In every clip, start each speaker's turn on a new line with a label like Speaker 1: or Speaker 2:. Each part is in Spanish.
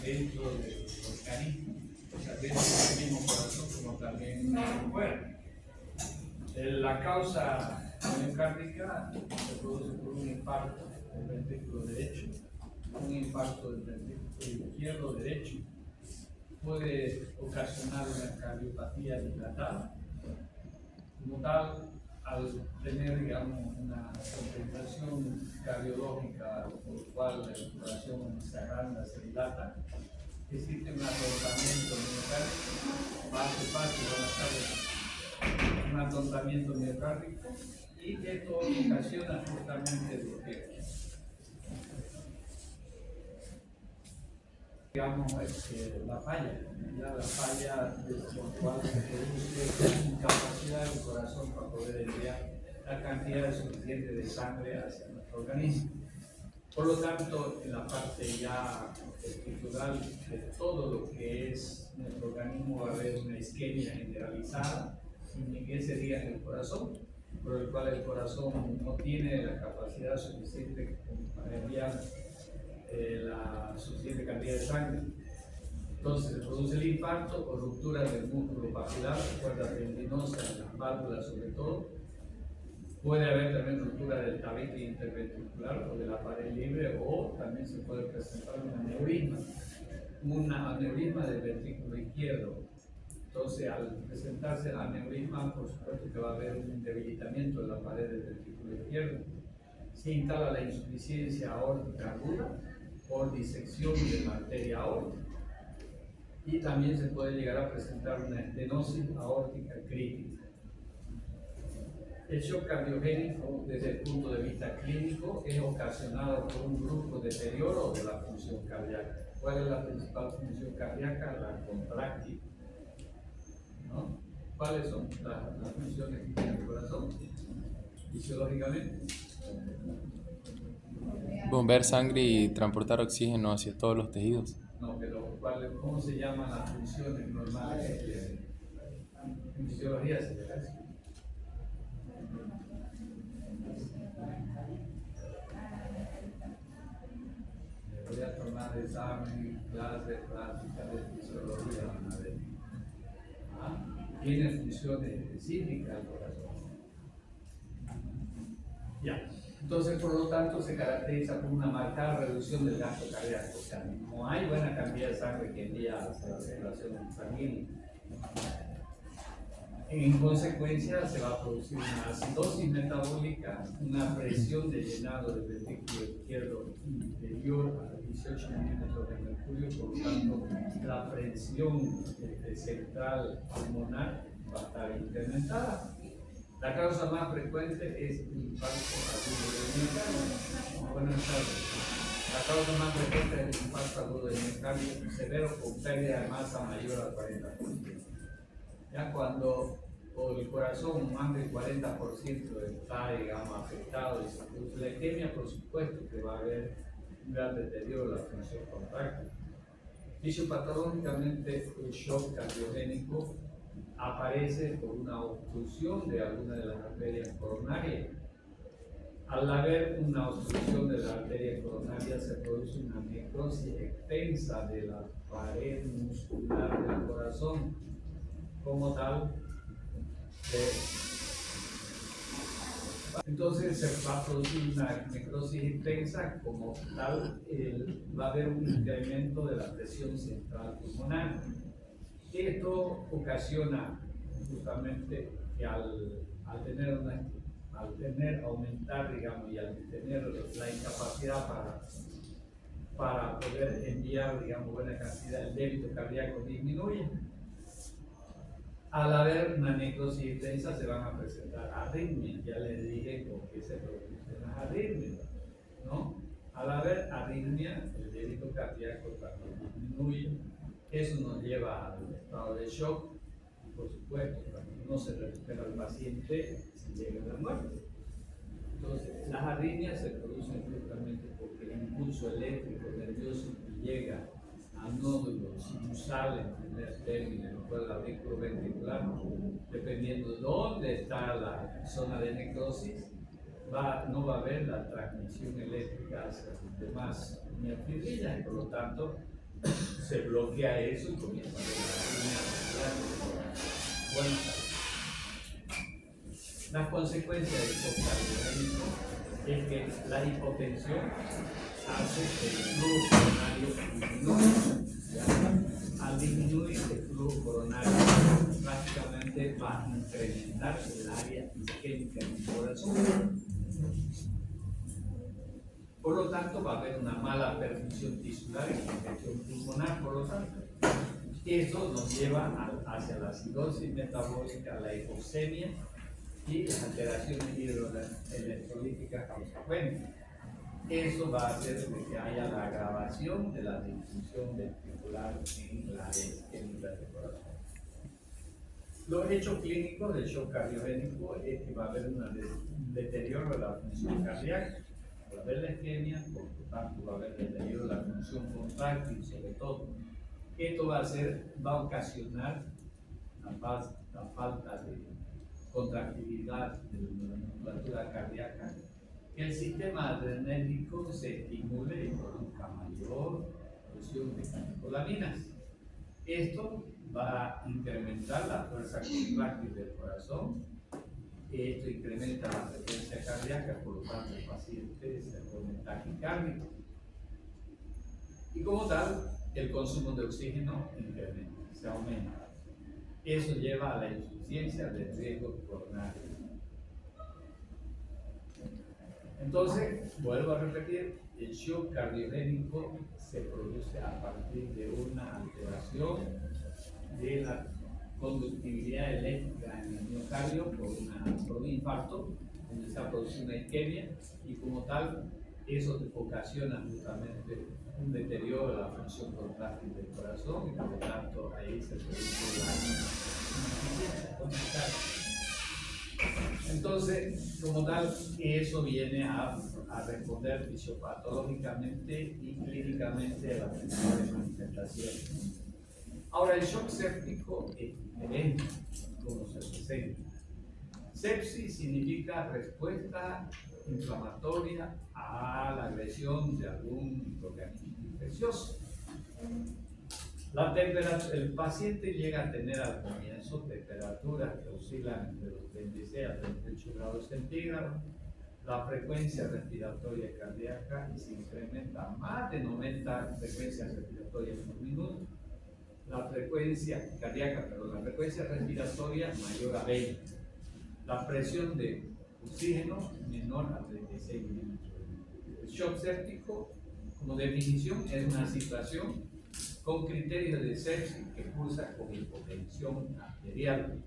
Speaker 1: dentro del organismo, o sea, dentro del mismo corazón como también fuera. La causa miocárdica se produce por un infarto del ventrículo derecho, un infarto del ventrículo izquierdo derecho, puede ocasionar una cardiopatía dilatada. Como tal, al tener, digamos, una compensación cardiológica por lo cual el corazón se agranda, se dilata, existe un atontamiento miocárdico, fácil, buenas tardes, un atontamiento miocárdico, y esto ocasiona justamente lo que, digamos, la falla, ¿ya? La falla por la cual se produce la incapacidad del corazón para poder enviar la cantidad suficiente de sangre hacia nuestro organismo. Por lo tanto, en la parte ya estructural de todo lo que es nuestro organismo va a haber una isquemia generalizada, y que sería en el corazón, por el cual el corazón no tiene la capacidad suficiente para enviar la suficiente cantidad de sangre. Entonces se produce el infarto o ruptura del músculo papilar, cuerda tendinosa en las válvulas sobre todo. Puede haber también ruptura del tabique interventricular o de la pared libre, o también se puede presentar un aneurisma del ventrículo izquierdo. Entonces, al presentarse el aneurisma, por supuesto que va a haber un debilitamiento de la pared del ventrículo izquierdo. Se instala la insuficiencia aórtica aguda por disección de la arteria aórtica, y también se puede llegar a presentar una estenosis aórtica crítica. El shock cardiogénico, desde el punto de vista clínico, es ocasionado por un brusco deterioro de la función cardíaca. ¿Cuál es la principal función cardíaca? La contráctil, ¿no? ¿Cuáles son las funciones que tiene el corazón fisiológicamente?
Speaker 2: Bombear sangre y transportar oxígeno hacia todos los tejidos.
Speaker 1: No, pero ¿cómo se llaman las funciones normales que tiene? En fisiología se llama eso. Voy a tomar examen, clase práctica de fisiología. Tiene funciones específicas el corazón. Ya. Entonces, por lo tanto, se caracteriza por una marcada reducción del gasto cardíaco. O sea, no hay buena cantidad de sangre que envía hacia la circulación sanguínea. En consecuencia, se va a producir una acidosis metabólica, una presión de llenado del ventrículo izquierdo inferior a 18 milímetros de mercurio. Por lo tanto, la presión central pulmonar va a estar incrementada. La causa más frecuente es el infarto agudo del miocardio. Buenas tardes. La causa más frecuente es el infarto agudo del miocardio severo con pérdida de masa mayor al 40%. Ya cuando por el corazón más del 40% está, digamos, afectado y se produce la isquemia, por supuesto que va a haber un gran deterioro de la función contráctil. Fisiopatológicamente, el shock cardiogénico aparece por una obstrucción de alguna de las arterias coronarias. Al haber una obstrucción de la arteria coronaria, se produce una necrosis extensa de la pared muscular del corazón. Como tal, entonces se va a producir una necrosis intensa. Como tal, va a haber un incremento de la presión central pulmonar. Esto ocasiona justamente que al aumentar, digamos, y al tener la incapacidad para poder enviar, digamos, buena cantidad, el débito cardíaco disminuye. Al haber una necrosis intensa se van a presentar arritmias. Ya les dije por qué se producen las arritmias, ¿no? Al haber arritmia, el débito cardíaco también disminuye. Eso nos lleva al estado de shock y, por supuesto, cuando no se recupera el paciente, se llega a la muerte. Entonces, las arritmias se producen justamente porque el impulso eléctrico nervioso que llega al nódulo sinusal en primer término, lo cual la vehículo ventricular, dependiendo de dónde está la zona de necrosis, no va a haber la transmisión eléctrica hacia las demás miofibrillas, y por lo tanto se bloquea eso y comienza a haber bueno, las consecuencias del shock cardiogénico es que la hipotensión hace que el flujo coronario disminuya. Al disminuir el flujo coronario, prácticamente va a incrementar el área isquémica del corazón. Por lo tanto, va a haber una mala perfusión tisular y infección pulmonar, por lo tanto. Eso nos lleva hacia la acidosis metabólica, la hipoxemia y las alteraciones hidroelectrolíticas consecuentes. Eso va a hacer que haya la agravación de la disfunción ventricular en la área isquémica del corazón. Los hechos clínicos del shock cardiogénico es que va a haber un deterioro de la función cardíaca, va a haber la isquemia, por lo tanto va a haber deterioro de la función contráctil sobre todo. Esto va a ocasionar la falta de contractilidad de la musculatura cardíaca, que el sistema adrenérgico se estimule y produzca mayor producción de catecolaminas. Esto va a incrementar la fuerza contráctil del corazón. Esto incrementa la frecuencia cardíaca, por lo tanto el paciente se pone taquicárdico. Y como tal, el consumo de oxígeno incrementa, se aumenta. Eso lleva a la insuficiencia de riesgo coronario. Entonces, vuelvo a repetir, el shock cardiogénico se produce a partir de una alteración de la conductividad eléctrica en el miocardio por un infarto, donde se ha producido una isquemia, y como tal, eso ocasiona justamente un deterioro de la función contráctil del corazón, y por lo tanto ahí se produce la insuficiencia contráctil. Entonces, como tal, eso viene a responder fisiopatológicamente y clínicamente a las principales manifestaciones. Ahora, el shock séptico es diferente, como se presenta. Sepsis significa respuesta inflamatoria a la agresión de algún organismo infeccioso. El paciente llega a tener al comienzo temperaturas que oscilan entre los 26 a 38 grados centígrados, la frecuencia respiratoria cardíaca y se incrementa a más de 90 frecuencias respiratorias por minuto, la frecuencia cardíaca, la frecuencia respiratoria mayor a 20, la presión de oxígeno menor a 36 milímetros. El shock séptico, como definición, es una situación con criterios de sepsis que cursa con hipotensión arterial,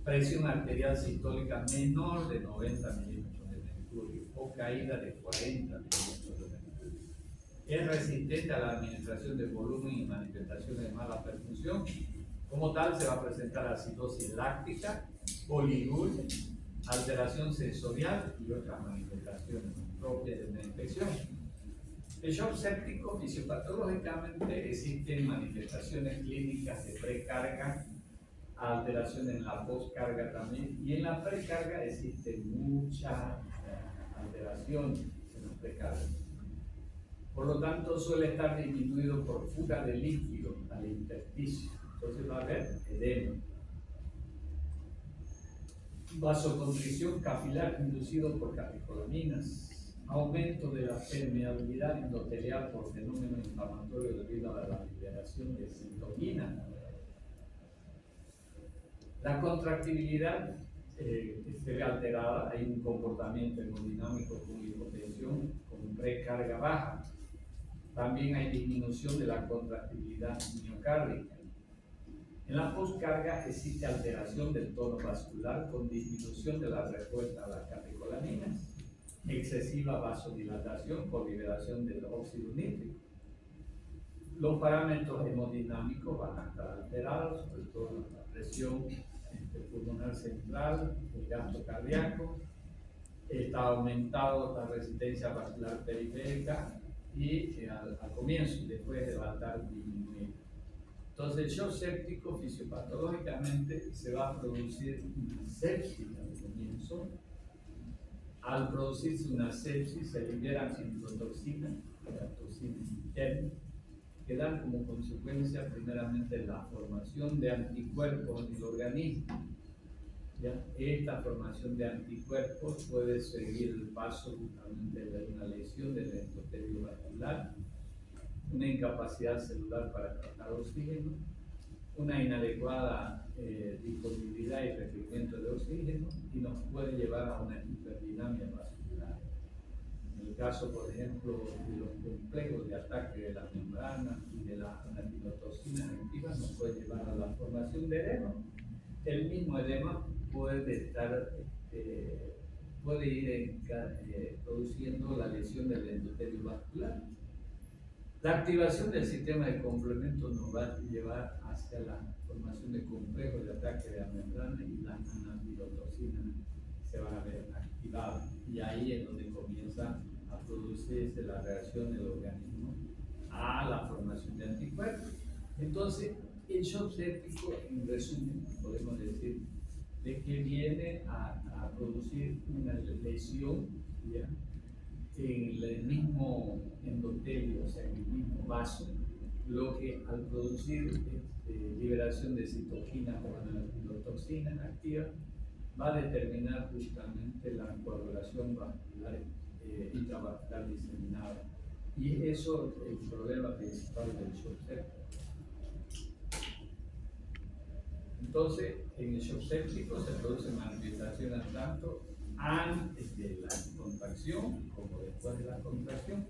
Speaker 1: presión arterial sistólica menor de 90 milímetros de mercurio o caída de 40 milímetros de mercurio. Es resistente a la administración de volumen y manifestaciones de mala perfusión. Como tal, se va a presentar acidosis láctica, oliguria, alteración sensorial y otras manifestaciones propias de una infección. El shock séptico, fisiopatológicamente, existen manifestaciones clínicas de precarga, alteraciones en la postcarga también, y en la precarga existe mucha alteración en la precarga. Por lo tanto, suele estar disminuido por fuga de líquido al intersticio. Entonces va a haber edema. Vasoconstricción capilar inducido por catecolaminas. Aumento de la permeabilidad endotelial por fenómeno inflamatorio debido a la liberación de citoquina. La contractibilidad se ve alterada, hay un comportamiento hemodinámico con hipotensión, con precarga baja. También hay disminución de la contractibilidad miocárdica. En la postcarga existe alteración del tono vascular con disminución de la respuesta a las catecolaminas, excesiva vasodilatación por liberación del óxido nítrico. Los parámetros hemodinámicos van a estar alterados, sobre todo la presión pulmonar central, el gasto cardíaco, está aumentado la resistencia vascular periférica y al comienzo, después va a estar disminuido. Entonces, el shock séptico fisiopatológicamente se va a producir una sepsis al comienzo. Al producirse una sepsis se liberan citotoxinas, la toxina interna, que dan como consecuencia primeramente la formación de anticuerpos en el organismo. ¿Ya? Esta formación de anticuerpos puede seguir el paso justamente de una lesión del endotelio vascular, una incapacidad celular para captar oxígeno, una inadecuada disponibilidad y requerimiento de oxígeno y nos puede llevar a una hiperdinamia vascular. En el caso, por ejemplo, de los complejos de ataque de la membrana y de las anatilotoxinas activas, nos puede llevar a la formación de edema. El mismo edema puede ir produciendo la lesión del endotelio vascular. La activación del sistema de complemento nos va a llevar hacia la formación de complejos de ataque de la membrana y las anatilotoxinas se van a ver activadas. Y ahí es donde comienza a producirse la reacción del organismo a la formación de anticuerpos. Entonces, el shock séptico, en resumen, podemos decir, de que viene a producir una lesión, ¿ya?, en el mismo endotelio, o sea, en el mismo vaso, lo que al producir liberación de citoquinas o anatilotoxinas activas, va a determinar justamente la coagulación vascular intravascular diseminada. Y eso es el problema principal del shock séptico. Entonces, en el shock séptico se producen manifestaciones tanto antes de la contracción como después de la contracción.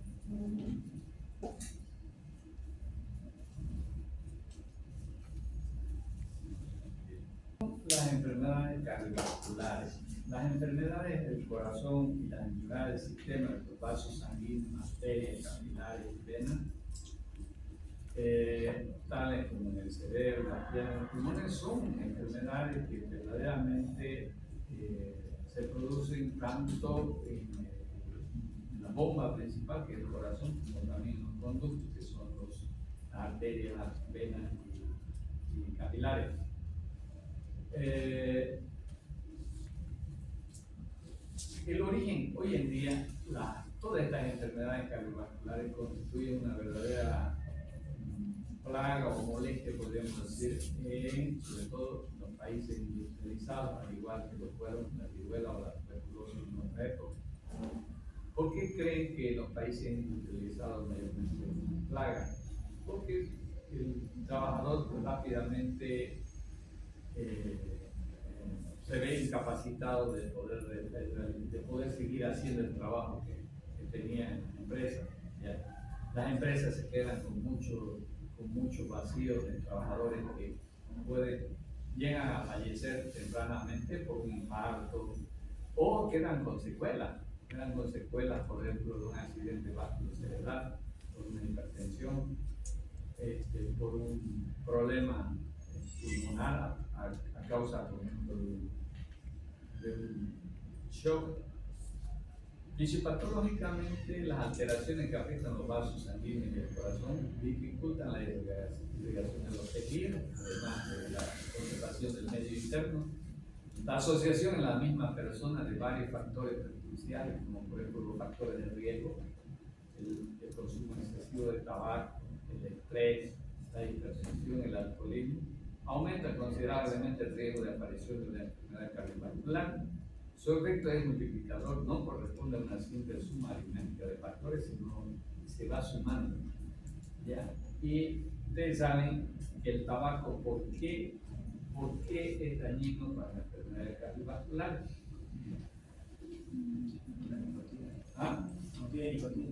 Speaker 1: Las enfermedades cardiovasculares. Las enfermedades del corazón y las enfermedades del sistema de los vasos sanguíneos, arterias, capilares y venas, tales como en el cerebro, las piernas, los pulmones, son enfermedades que verdaderamente se producen tanto en la bomba principal, que es el corazón, como también en los conductos, que son las arterias, las venas y capilares. El origen, hoy en día, todas estas enfermedades cardiovasculares constituyen una verdadera plaga o molestia, podríamos decir, sobre todo en los países industrializados, al igual que lo fueron la viruela o la tuberculosis en nuestra época. ¿Por qué creen que los países industrializados mayormente son plagas? Porque el trabajador rápidamente se ve incapacitado de poder seguir haciendo el trabajo que tenía en la empresa. ¿Ya? Las empresas se quedan con mucho vacío de trabajadores que llegan a fallecer tempranamente por un infarto o quedan con secuelas por ejemplo de un accidente vasculocerebral, por una hipertensión, por un problema pulmonar a causa, por ejemplo, de un shock. Fisiopatológicamente, las alteraciones que afectan los vasos sanguíneos y el corazón dificultan la irrigación de los tejidos, además de la conservación del medio interno. La asociación en la misma persona de varios factores perjudiciales, como por ejemplo los factores de riesgo, el consumo excesivo de tabaco, el estrés, la hipertensión, el alcoholismo, aumenta considerablemente el riesgo de aparición de una enfermedad cardiovascular. Su efecto es multiplicador, no corresponde a una simple suma aritmética de factores, sino se va sumando. ¿Ya? Y ustedes saben que el tabaco, ¿por qué es dañino para la enfermedad cardiovascular? ¿Ah?
Speaker 3: No tiene nicotina.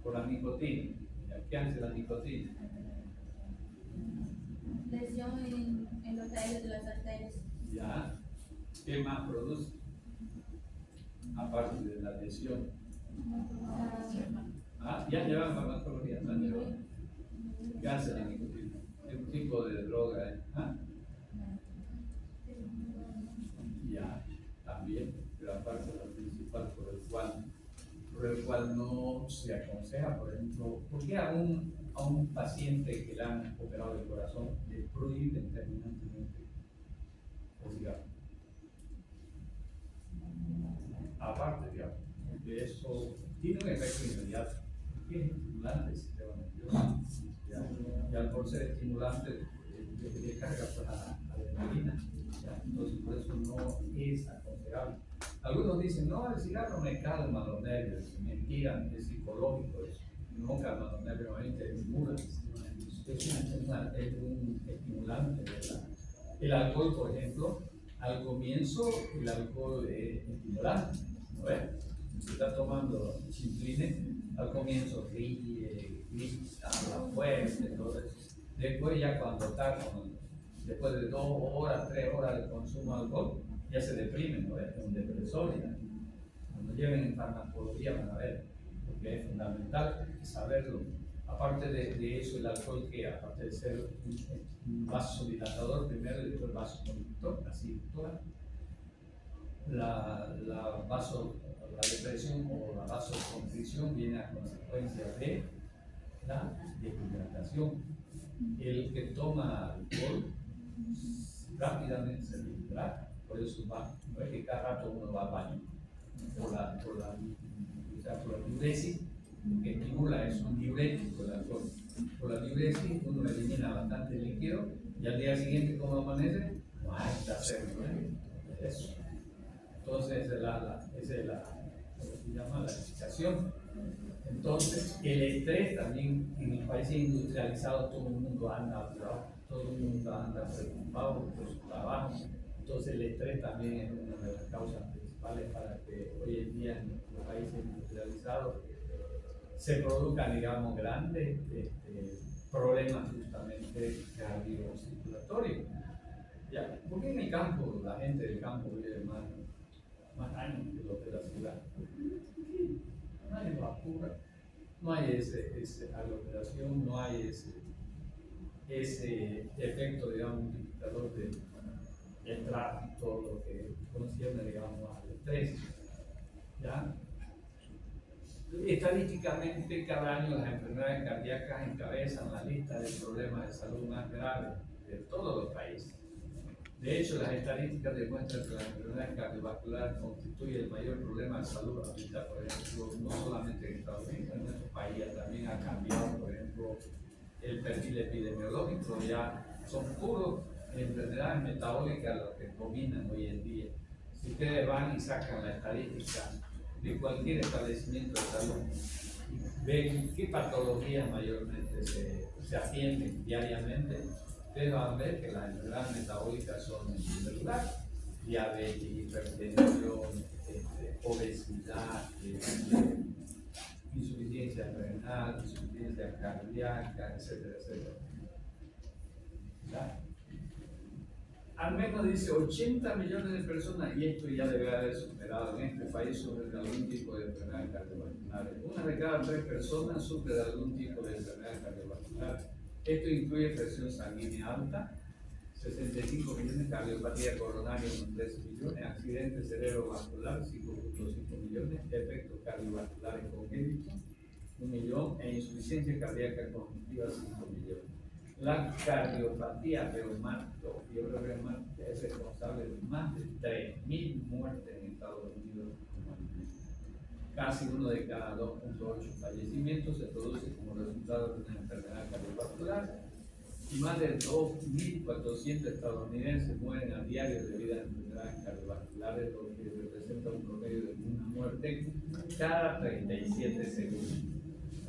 Speaker 1: Por la nicotina. ¿Qué hace la nicotina?
Speaker 4: Lesión en los tallos de las arterias.
Speaker 1: ¿Ya? ¿Qué más produce? Aparte de la lesión. Ya llevan farmacología, ¿no? ¿Qué hace la nicotina? ¿Qué tipo de droga es? Ya, también, pero aparte la principal por el cual no se aconseja, por ejemplo, ¿por qué a un paciente que le han operado el corazón le prohíben terminantemente el cigarro? Aparte, digamos, porque eso tiene un efecto inmediato, porque es estimulante del sistema nervioso, ¿ya? alcohol ser estimulante de carga para adrenalina, ¿ya? Entonces por eso no es aconsejable. Algunos dicen, no, el cigarro me calma los nervios, mentira, es psicológico eso, no calma los nervios, normalmente estimula, es un estimulante, ¿verdad? El alcohol, por ejemplo, al comienzo el alcohol es estimulante, ¿no ves? Si está tomando chiflines, al comienzo ríe, grita, habla fuerte, todo eso. Después ya cuando está después de 2 horas, 3 horas de consumo de alcohol, ya se deprimen, ¿no? Es un depresor ya. Cuando lleven en farmacología van a ver, porque es fundamental saberlo. Aparte de eso, el alcohol, que aparte de ser un vasodilatador primero y después vasoconductor, así toda la depresión o la vasoconstricción viene a consecuencia de la deshidratación. El que toma alcohol rápidamente se deshidrata, por eso no es que cada rato uno va al baño, por la diuresis, que estimula, es un diurético el alcohol. Por la diuresis uno elimina bastante líquido y al día siguiente, como amanece, está seco, eso. Entonces esa es lo que se llama la explicación. Entonces el estrés también en los países industrializados todo el mundo anda apurado, todo el mundo anda preocupado por su trabajo. Entonces el estrés también es una de las causas principales para que hoy en día en los países industrializados se produzcan, digamos, grandes problemas justamente cardiocirculatorios. ¿Ya? Porque en el campo, la gente del campo vive más años que los de la ciudad. No hay vacuna, no hay esa aglomeración, no hay ese efecto, digamos, multiplicador del tráfico, todo lo que concierne, digamos, al estrés. ¿Ya? Estadísticamente, cada año las enfermedades cardíacas encabezan la lista de problemas de salud más graves de todos los países. De hecho, las estadísticas demuestran que las enfermedades cardiovasculares constituyen el mayor problema de salud ahorita, por ejemplo, no solamente en Estados Unidos, en nuestro país también ha cambiado, por ejemplo, el perfil epidemiológico, ya son puros enfermedades metabólicas las que dominan hoy en día. Si ustedes van y sacan la estadística de cualquier establecimiento de salud, ven qué patologías mayormente se atienden diariamente, ustedes van a ver que las enfermedades metabólicas son en primer lugar diabetes, hipertensión, obesidad, insuficiencia renal, insuficiencia cardíaca, etcétera, etcétera. ¿Ya? Al menos dice 80 millones de personas, y esto ya debe haber superado en este país, sufren de algún tipo de enfermedad cardiovascular. Una de cada 3 personas sufre de algún tipo de enfermedad cardiovascular. Esto incluye presión sanguínea alta, 65 millones, cardiopatía coronaria, unos 13 millones, accidente cerebrovascular, 5.5 millones, efectos cardiovasculares congénitos, 1 millón, e insuficiencia cardíaca cognitiva, 5 millones. La cardiopatía reumática o fiebre reumática es responsable de más de 3.000 muertes en Estados Unidos. Casi uno de cada 2.8 fallecimientos se produce como resultado de una enfermedad cardiovascular y más de 2.400 estadounidenses mueren a diario debido a enfermedades cardiovasculares, lo que representa un promedio de una muerte cada 37 segundos.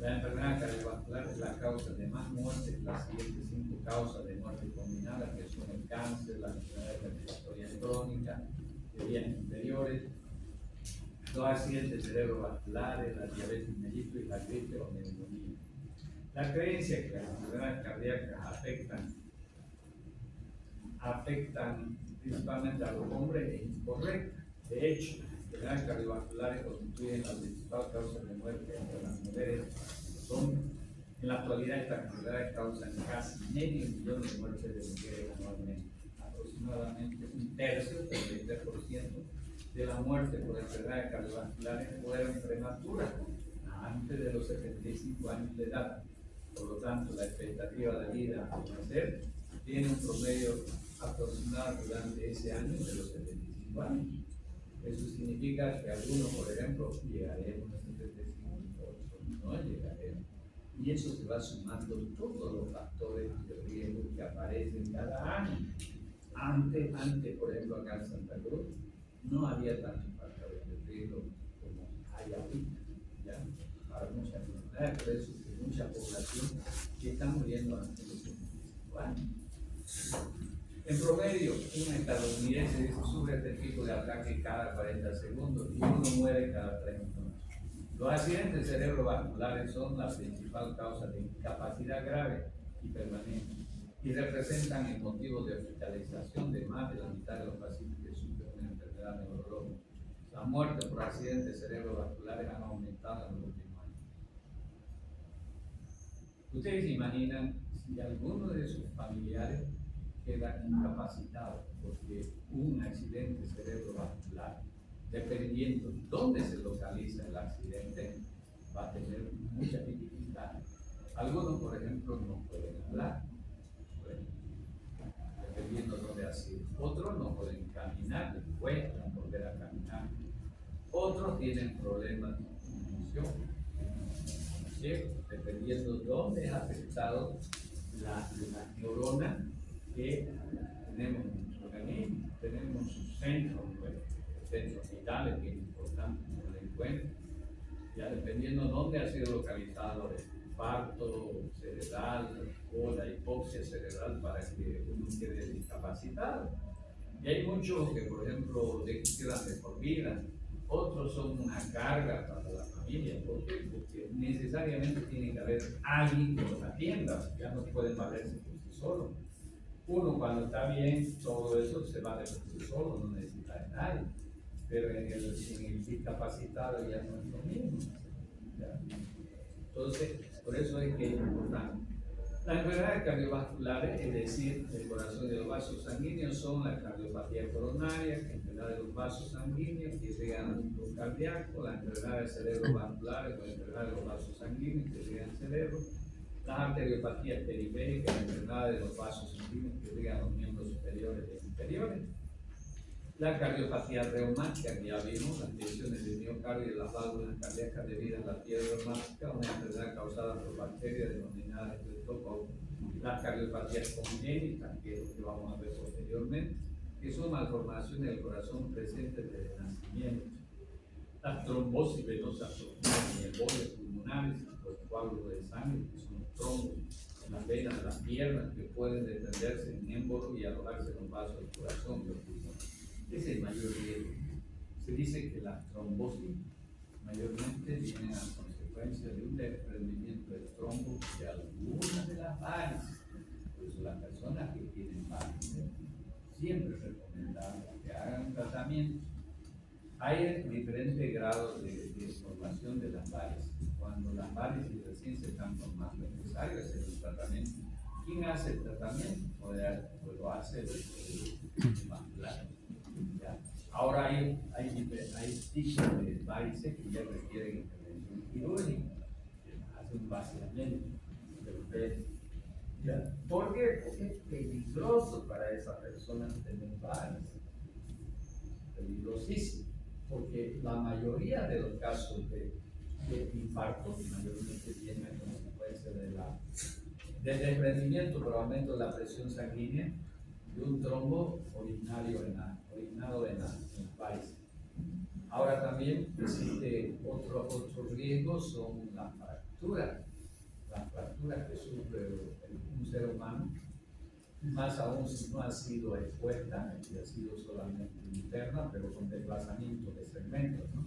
Speaker 1: La enfermedad cardiovascular es la causa de más muertes, las siguientes 5 causas de muerte combinadas, que son el cáncer, las enfermedades respiratorias crónicas, de vías inferiores, los accidentes cerebrovasculares, la diabetes mellitus y la gripe o neumonía. La creencia que las enfermedades cardíacas afectan principalmente a los hombres es incorrecta. De hecho, las enfermedades cardiovasculares constituyen la principal causa de muerte entre las mujeres. En la actualidad, estas enfermedades causan casi medio millón de muertes de mujeres anualmente. Aproximadamente un tercio, el 23% de la muerte por enfermedades cardiovasculares fueron prematuras antes de los 75 años de edad. Por lo tanto, la expectativa de vida al nacer tiene un promedio aproximado durante ese año de los 75 años. Eso significa que algunos, por ejemplo, llegaremos a 75, otros no llegaremos. Y eso se va sumando todos los factores aparecen cada año. Antes, por ejemplo, acá en Santa Cruz, no había tantos marcadores de riesgo como hay ahorita, ¿ya? Para muchas enfermedades, por eso es que mucha población que está muriendo antes de los 65 años. En promedio, un estadounidense sufre este tipo de ataque cada 40 segundos y uno muere cada 30 minutos. Los accidentes cerebrovasculares son la principal causa de incapacidad grave y permanente y representan el motivo de hospitalización de más de la mitad de los pacientes que sufren una enfermedad neurológica. Las muertes por accidentes cerebrovasculares han aumentado en los últimos años. Ustedes se imaginan si alguno de sus familiares queda incapacitado porque un accidente cerebrovascular, dependiendo dónde se localiza el accidente, va a tener muchas dificultades. Algunos, por ejemplo, no pueden hablar, dependiendo de dónde ha sido. Otros no pueden caminar, les cuesta volver a caminar. Otros tienen problemas de función, dependiendo de dónde es afectado la neurona que tenemos en nuestro organismo. Tenemos sus centros, centros vitales, que es importante que lo encuentren. Ya dependiendo de dónde ha sido localizado el infarto cerebral o la hipoxia cerebral para que uno quede discapacitado. Y hay muchos que, por ejemplo, quedan de por vida. Otros son una carga para la familia. ¿Por qué? Porque necesariamente tiene que haber alguien que los atienda. Ya no pueden valerse por sí solos. Uno cuando está bien, todo eso se vale por sí solo, no necesita de nadie. Pero en el discapacitado ya no es lo mismo. ¿Ya? Entonces, por eso es que es importante. Las enfermedades cardiovasculares, es decir, el corazón y los vasos sanguíneos, son la cardiopatía coronaria, la enfermedad de los vasos sanguíneos que llegan al músculo cardíaco, las enfermedades cerebrovasculares, la enfermedad de los vasos sanguíneos que llegan al cerebro, las arteriopatías periféricas, la enfermedad de los vasos sanguíneos que llegan a los miembros superiores e inferiores, la cardiopatía reumática, que ya vimos, las lesiones del miocardio y las válvulas cardíacas debidas a la fiebre reumática, una enfermedad causada por bacterias denominadas estreptococcus, las cardiopatías congénitas, que es lo que vamos a ver posteriormente, que son malformaciones del corazón presentes desde el nacimiento, las trombosis venosas profundas y embolias pulmonares, los coágulos de sangre, que son los trombos en las venas de las piernas, que pueden desprenderse en émbolo y alojarse en los vasos del corazón y los pulmones. Es el mayor riesgo. Se dice que las trombosis mayormente vienen a consecuencia de un desprendimiento del trombo de algunas de las varices. Por eso las personas que tienen varices siempre recomendamos que hagan un tratamiento. Hay diferentes grados de formación de las varices. Cuando las varices recién se están formando, es necesario hacer un tratamiento. ¿Quién hace el tratamiento? Pues lo hace el vascular. Ahora hay tipos de varices que ya requieren intervención quirúrgica, hace un vaciamiento del pecho. ¿Por qué? Porque es peligroso para esa persona tener varices. Peligrosísimo. Porque la mayoría de los casos de infarto, mayormente vienen a consecuencia del desprendimiento por aumento de la presión sanguínea de un trombo originado en las varices. Ahora también existe otro riesgo, son las fracturas que sufre un ser humano, más aún si no ha sido expuesta, si ha sido solamente interna, pero con desplazamiento de segmentos, ¿no?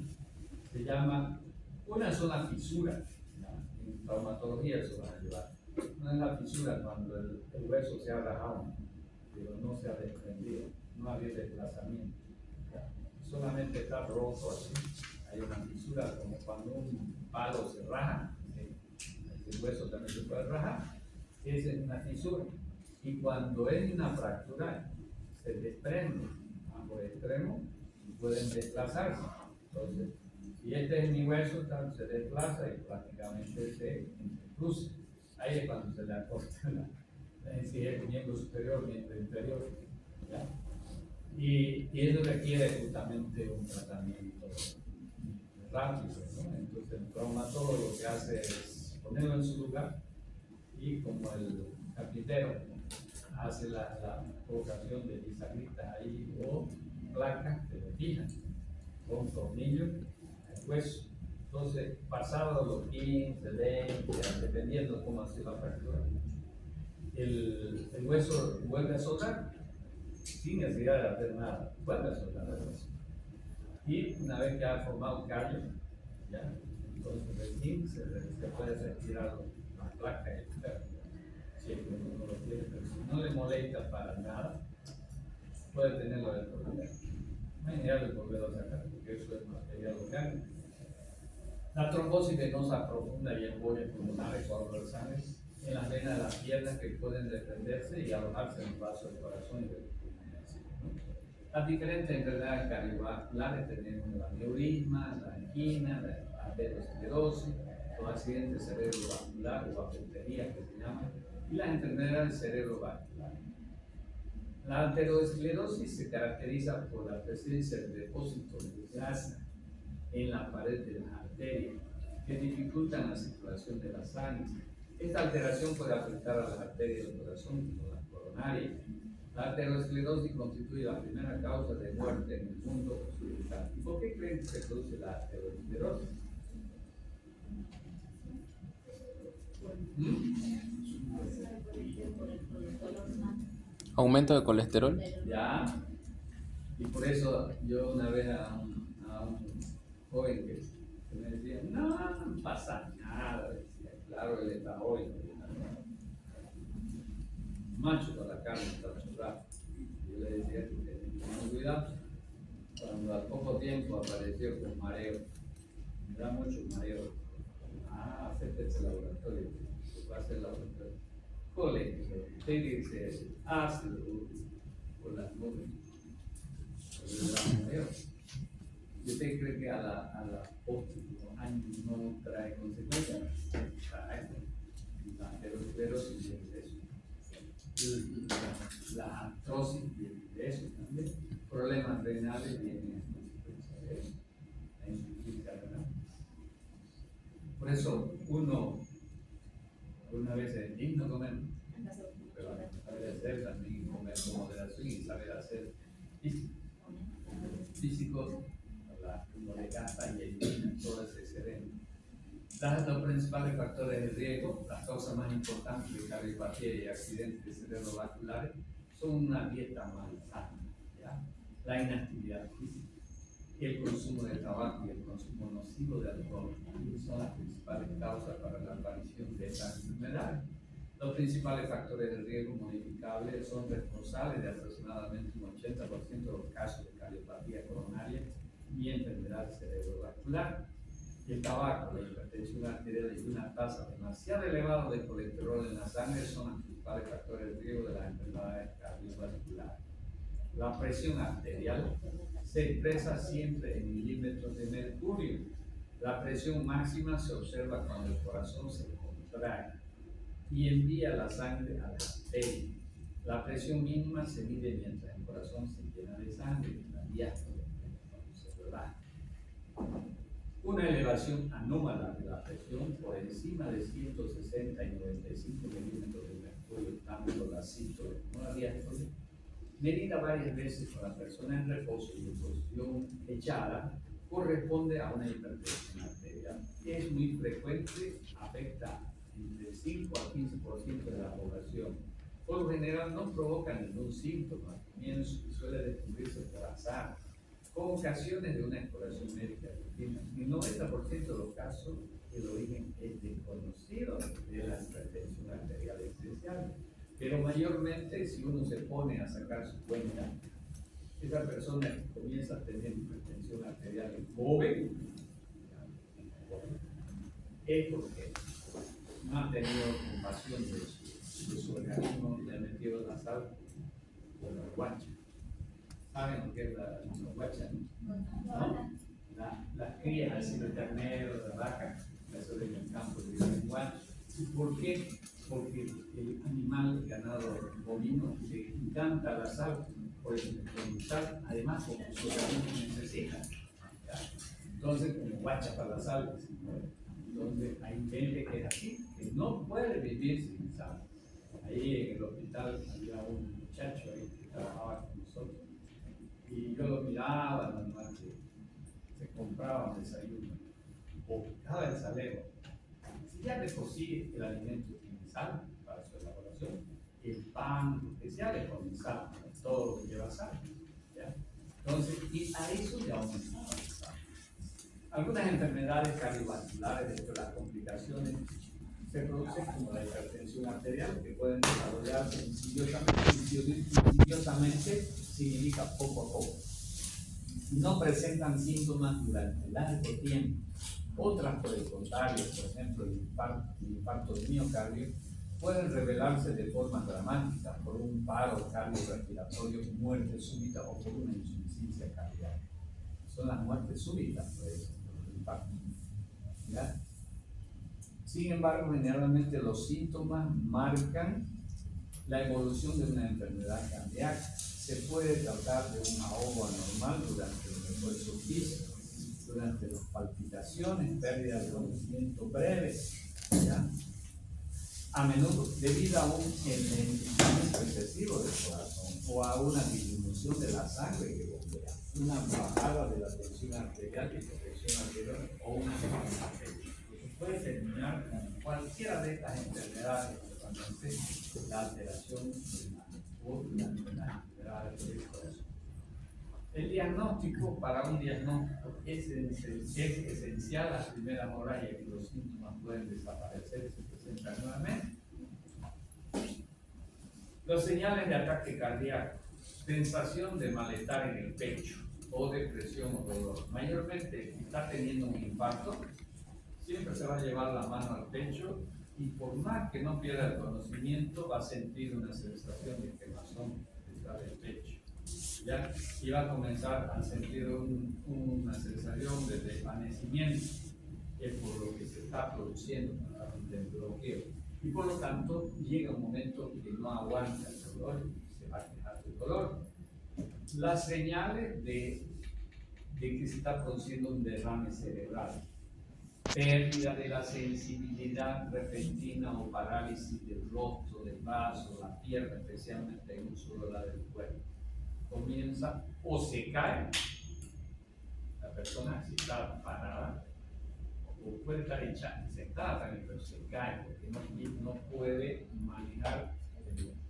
Speaker 1: Se llama, una son las fisuras, en traumatología se van a llevar. Una es la fisura cuando el hueso se ha rajado, pero no se ha desprendido, no había desplazamiento. Solamente está roto así. Hay una fisura como cuando un palo se raja, el hueso también se puede rajar, esa es una fisura. Y cuando es una fractura, se desprende ambos extremos y pueden desplazarse. Entonces, si este es mi hueso, se desplaza y prácticamente se entrecruza. Ahí es cuando se le acorta si es el miembro superior, miembro inferior. ¿Ya? Y eso requiere justamente un tratamiento rápido, ¿no? Entonces el traumatólogo lo que hace es ponerlo en su lugar y como el carpintero hace la colocación de bisagritas ahí o placas que lo fijan con tornillo al hueso. Entonces, pasado los 15, 20, dependiendo cómo hace la fractura, el hueso vuelve a soltar sin necesidad de hacer nada, vuelve a soltar el hueso. Y una vez que ha formado callo, ya, entonces recién se puede retirar la placa y el ferro. Si es que uno lo quiere, pero si no le molesta para nada, puede tenerlo dentro de la. No hay necesidad de volverlo a sacar, porque eso es material orgánico. La trombosis venosa profunda y embolia pulmonar coágulo de sangre en las venas de las piernas que pueden desprenderse y alojarse en el vaso del corazón y del pulmón. Las diferentes enfermedades cardiovasculares tenemos el aneurisma, la angina, la arteriosclerosis, los accidentes cerebrovasculares o apoplejía que se llaman, y las enfermedades cerebrovasculares. La arteriosclerosis se caracteriza por la presencia de depósitos de grasa en la pared de las arterias que dificultan la circulación de la sangre. Esta alteración puede afectar a las arterias del corazón como las coronarias. La arteriosclerosis constituye la primera causa de muerte en el mundo occidental. ¿Y por qué creen que se produce la arteriosclerosis?
Speaker 2: Aumento de colesterol.
Speaker 1: Ya. Y por eso yo una vez a un joven que me decía, no pasa nada, decía, claro, él está hoy. Macho para la carne está churrado. Yo le decía que tenía que tener cuidado. Cuando al poco tiempo apareció con mareo, me da mucho mareo. Acérquese al laboratorio, se va a hacer el laboratorio. Colegio, pégase ácido por las nubes. Le da mareo. ¿Y usted cree que a la óptimo años no trae consecuencias? Trae. La arteriosclerosis viene de eso. La artrosis viene de eso también. Problemas renales vienen en consecuencia de eso. La insuficiencia renal. Por eso uno vez es digno comer, pero saber hacer también comer con moderación y saber hacer físico, como de gasta y elimina todo ese excedente. Los principales factores de riesgo, las causas más importantes de cardiopatía y accidentes cerebrovasculares son una dieta malsana, ¿ya? La inactividad física, el consumo de tabaco y el consumo nocivo de alcohol son las principales causas para la aparición de estas enfermedades. Los principales factores de riesgo modificables son responsables de aproximadamente un 80% de los casos de cardiopatía coronaria y enfermedad cerebrovascular. El tabaco, la hipertensión arterial y una tasa demasiado elevada de colesterol en la sangre son los principales factores de riesgo de las enfermedades cardiovasculares. La presión arterial se expresa siempre en milímetros de mercurio. La presión máxima se observa cuando el corazón se contrae y envía la sangre a la arteria. La presión mínima se mide mientras el corazón se llena de sangre, la diástole, cuando se relaja. Una elevación anómala de la presión por encima de 160 y 95 milímetros de mercurio, tanto la sístole como la diástole, medida varias veces con la persona en reposo y en posición echada, corresponde a una hipertensión arterial que es muy frecuente, afecta entre 5 a 15% de la población. Por lo general no provoca ningún síntoma, suele descubrirse por azar, con ocasiones de una exploración médica rutina. En 90% de los casos, el origen es desconocido de la hipertensión arterial esencial. Pero mayormente, si uno se pone a sacar su cuenta, esa persona comienza a tener hipertensión arterial en joven, es porque no ha tenido compasión de su organismo y le ha metido la sal con la guacha. ¿Saben lo que es la guacha? ¿No? Las crías así de ternero, de vaca, eso en el campo de guacha. ¿Por qué? Porque el animal, el ganado bovino, le encanta la sal, por eso le ponen sal, además porque su organismo necesita. Entonces, como guacha para la sal, entonces hay gente que es así, que no puede vivir sin sal. Hay ahí en el hospital había un muchacho ahí que trabajaba con nosotros y yo lo miraba normal que se compraba un desayuno o picaba el salero. Si ya de por sí el alimento tiene sal para su elaboración, el pan especial es con sal, todo lo que lleva sal. ¿Ya? Entonces, y a eso le aumentaba el sal. Algunas enfermedades cardiovasculares, dentro de las complicaciones, se producen como la hipertensión arterial, que pueden desarrollarse insidiosamente, significa poco a poco. No presentan síntomas durante largo tiempo. Otras, por el contrario, por ejemplo, el infarto de miocardio, pueden revelarse de forma dramática por un paro cardiorrespiratorio, muerte súbita o por una insuficiencia cardíaca. Son las muertes súbitas, pues, por el infarto. ¿Ya? Sin embargo, generalmente los síntomas marcan la evolución de una enfermedad cardíaca. Se puede tratar de un ahogo anormal durante el esfuerzo físico, durante las palpitaciones, pérdida de conocimiento breve, ¿ya? A menudo debido a un enlentecimiento excesivo del corazón o a una disminución de la sangre que bombea, una bajada de la tensión arterial y presión arterial o una hipertensión. Puede terminar con cualquiera de estas enfermedades, principalmente la alteración o la enfermedad del corazón. El diagnóstico, para un diagnóstico es esencial las primeras horas y que los síntomas pueden desaparecer y se presentan nuevamente. Los señales de ataque cardíaco: sensación de malestar en el pecho o depresión o dolor. Mayormente, si está teniendo un infarto, siempre se va a llevar la mano al pecho y por más que no pierda el conocimiento, va a sentir una sensación de quemazón detrás del pecho. ¿Ya? Y va a comenzar a sentir una sensación de desvanecimiento, que es por lo que se está produciendo el bloqueo. Y por lo tanto, llega un momento que no aguanta el dolor y se va a quejar del dolor. Las señales de que se está produciendo un derrame cerebral: pérdida de la sensibilidad repentina o parálisis del rostro, del brazo, la pierna, especialmente en un solo lado del cuerpo. Comienza o se cae, la persona si está parada, o puede estar sentada también, pero se cae porque no puede manejar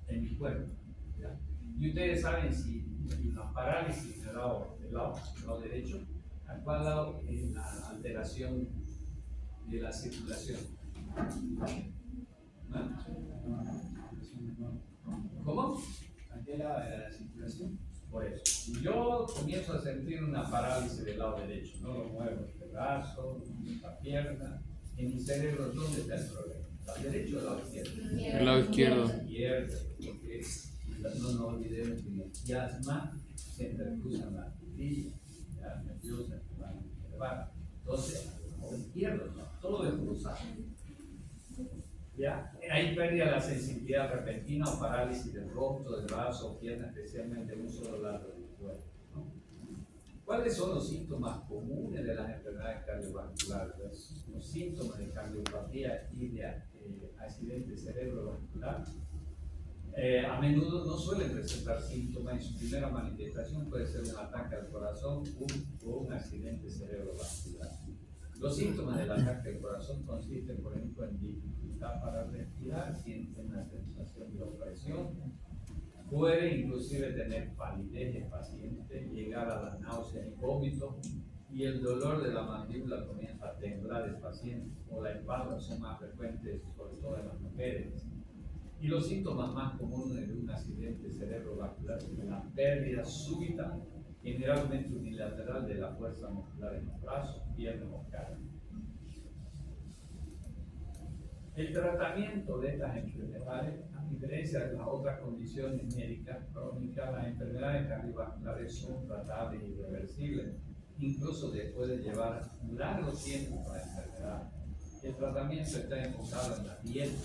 Speaker 1: el cuerpo. ¿Ya? Y ustedes saben si la parálisis del lado derecho, ¿a cuál lado es la alteración de la circulación? ¿No? ¿Cómo? ¿A qué lado de la circulación? Por eso, si yo comienzo a sentir una parálisis del lado derecho, no lo muevo el brazo, la pierna, en mi cerebro, ¿dónde está el problema? ¿Lado derecho o lado izquierdo?
Speaker 2: El lado izquierdo.
Speaker 1: Izquierdo, porque no nos olvidemos que el chiasma se intercruza en la rodilla, la nerviosa, la entonces, al izquierdo, ¿no? Todo es cruzado. ¿Ya? Hay pérdida de la sensibilidad repentina o parálisis del rostro, del brazo o pierna, especialmente en un solo lado del cuerpo, ¿no? ¿Cuáles son los síntomas comunes de las enfermedades cardiovasculares? Los síntomas de cardiopatía y de accidente cerebrovascular a menudo no suelen presentar síntomas. En su primera manifestación puede ser un ataque al corazón o un accidente cerebrovascular. Los síntomas del ataque al corazón consisten, por ejemplo, en dificultad para respirar, sienten una sensación de opresión, puede inclusive tener palidez el paciente, llegar a la náusea y vómito, y el dolor de la mandíbula comienza a temblar el paciente, o la espalda son más frecuentes, sobre todo en las mujeres. Y los síntomas más comunes de un accidente cerebrovascular son la pérdida súbita, generalmente unilateral, de la fuerza muscular en los brazos, piernas o cara. El tratamiento de estas enfermedades, a diferencia de las otras condiciones médicas crónicas, las enfermedades cardiovasculares son tratables y reversibles, incluso después de llevar un largo tiempo con la enfermedad. El tratamiento está enfocado en la dieta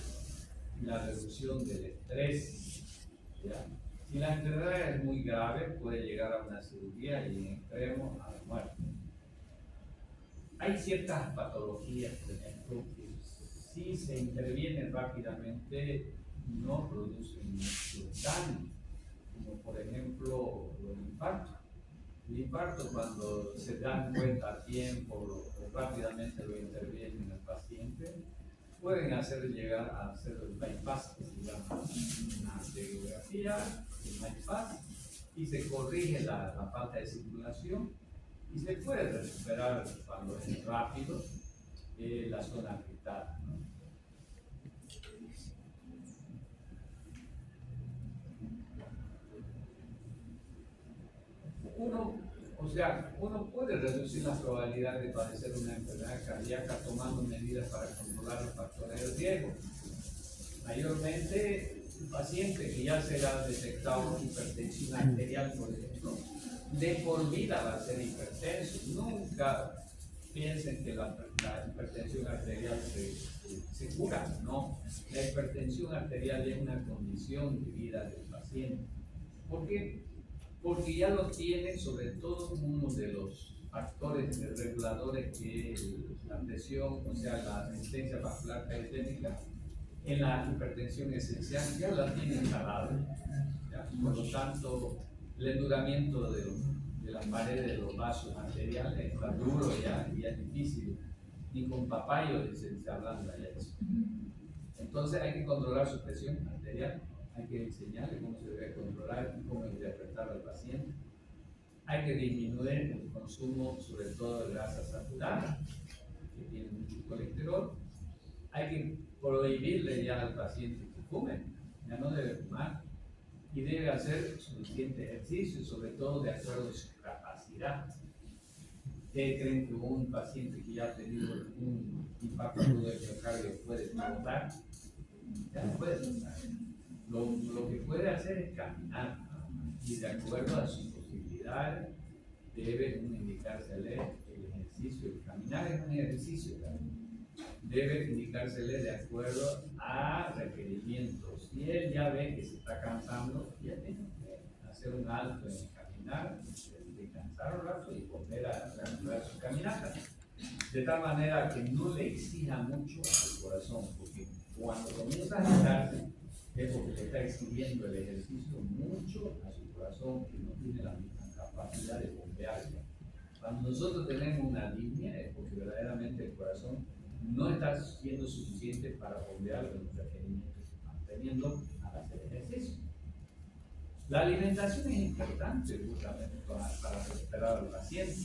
Speaker 1: y la reducción del estrés. ¿Ya? Si la enfermedad es muy grave, puede llegar a una cirugía y en extremo a la muerte. Hay ciertas patologías, por ejemplo, que si se interviene rápidamente no producen mucho daño, como por ejemplo los infartos. El infarto, cuando se dan cuenta a tiempo o rápidamente lo intervienen en el paciente, pueden hacer llegar a hacer el bypass, que se llama una angiografía, el bypass, y se corrige la falta de circulación y se puede recuperar cuando es rápido la zona afectada, ¿no? Uno puede reducir la probabilidad de padecer una enfermedad cardíaca tomando medidas para controlar los factores de riesgo. Mayormente, el paciente que ya se ha detectado hipertensión arterial, por ejemplo, de por vida va a ser hipertenso. Nunca piensen que la hipertensión arterial se cura, no. La hipertensión arterial es una condición de vida del paciente. ¿Por qué? Porque ya lo tiene, sobre todo uno de los factores reguladores que es la presión, o sea, la resistencia vascular periférica, en la hipertensión esencial ya la tiene instalada. Por lo tanto, el enduramiento de las paredes de los vasos arteriales está duro ya y es difícil. Ni con papayo se ablanda ya eso. Entonces hay que controlar su presión arterial. Hay que enseñarle cómo se debe controlar y cómo interpretar al paciente. Hay que disminuir el consumo, sobre todo de grasas saturadas, que tienen mucho colesterol. Hay que prohibirle ya al paciente que fume, ya no debe fumar. Y debe hacer suficiente ejercicio, sobre todo de acuerdo a su capacidad. ¿Ustedes creen que un paciente que ya ha tenido un infarto agudo de miocardio puede trotar? Ya no puede trotar. Lo que puede hacer es caminar, y de acuerdo a sus posibilidades debe uno indicársele el ejercicio. El caminar es un ejercicio también. Debe indicársele de acuerdo a requerimientos. Si él ya ve que se está cansando, ya tiene que hacer un alto en el caminar, descansar un rato y volver a reanudar su caminata. De tal manera que no le exija mucho al corazón, porque cuando comienza a agitarse, es porque le está exigiendo el ejercicio mucho a su corazón, que no tiene la misma capacidad de bombear. Cuando nosotros tenemos una línea, es porque verdaderamente el corazón no está siendo suficiente para bombear los requerimientos que están teniendo al hacer ejercicio. La alimentación es importante justamente para recuperar al paciente.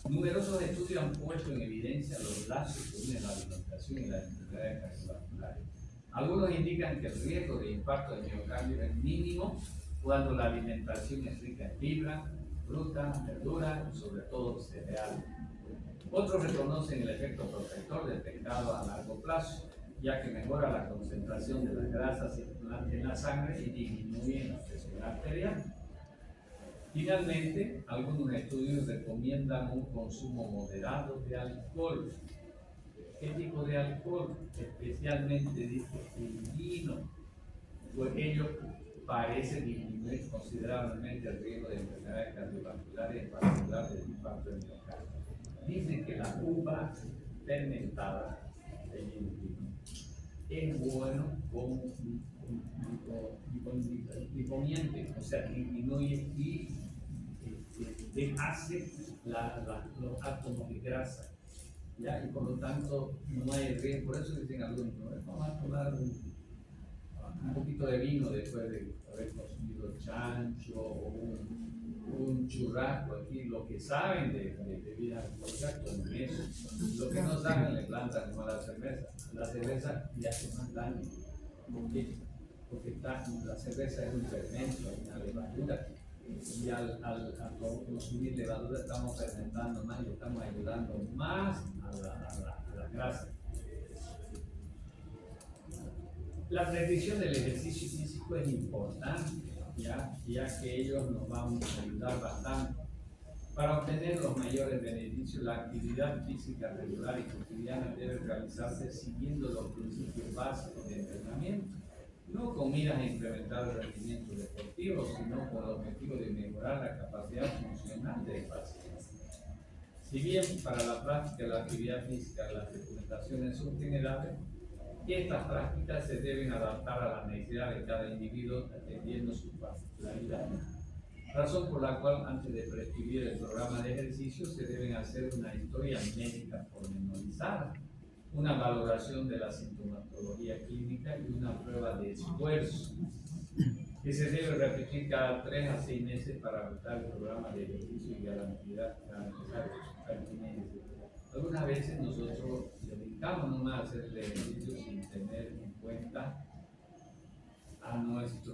Speaker 1: Numerosos estudios han puesto en evidencia los lazos que unen la alimentación y las enfermedades cardiovasculares. Algunos indican que el riesgo de infarto de miocardio es mínimo cuando la alimentación es rica en fibra, fruta, verdura y sobre todo cereal. Otros reconocen el efecto protector del pescado a largo plazo, ya que mejora la concentración de las grasas circulantes en la sangre y disminuye la presión arterial. Finalmente, algunos estudios recomiendan un consumo moderado de alcohol. ¿Qué tipo de alcohol? Especialmente dice el vino, pues ello parece disminuir considerablemente el riesgo de enfermedades cardiovasculares, en particular del infarto de miocardio. Dicen que la uva fermentada, el vino, es bueno como lipomiente, o sea, disminuye y deshace los átomos de grasa, ¿ya? Y por lo tanto no hay riesgo. Por eso dicen algunos, ¿no? Vamos a tomar un poquito de vino después de haber consumido chancho o un churrasco. Aquí lo que saben de bebida alcohólica con eso, lo que no saben le plantan como a la cerveza ya hace más daño. ¿Por qué? Porque la cerveza es un fermento, es una levadura, y al consumir levadura estamos fermentando más y estamos ayudando más a la grasa. La prescripción del ejercicio físico es importante, ya que ellos nos van a ayudar bastante. Para obtener los mayores beneficios, la actividad física regular y cotidiana debe realizarse siguiendo los principios básicos de entrenamiento, no con miras a incrementar el rendimiento deportivo, sino con el objetivo de mejorar la capacidad funcional del paciente. Si bien para la práctica de la actividad física las recomendaciones son generales, Estas prácticas se deben adaptar a la necesidad de cada individuo atendiendo su particularidad. Razón por la cual antes de prescribir el programa de ejercicio se deben hacer una historia médica pormenorizada, una valoración de la sintomatología clínica y una prueba de esfuerzo que se debe repetir cada 3 a 6 meses para adoptar el programa de ejercicio y garantizar su pertinencia. Algunas veces nosotros dedicamos nomás a hacer el ejercicio sin tener en cuenta a nuestra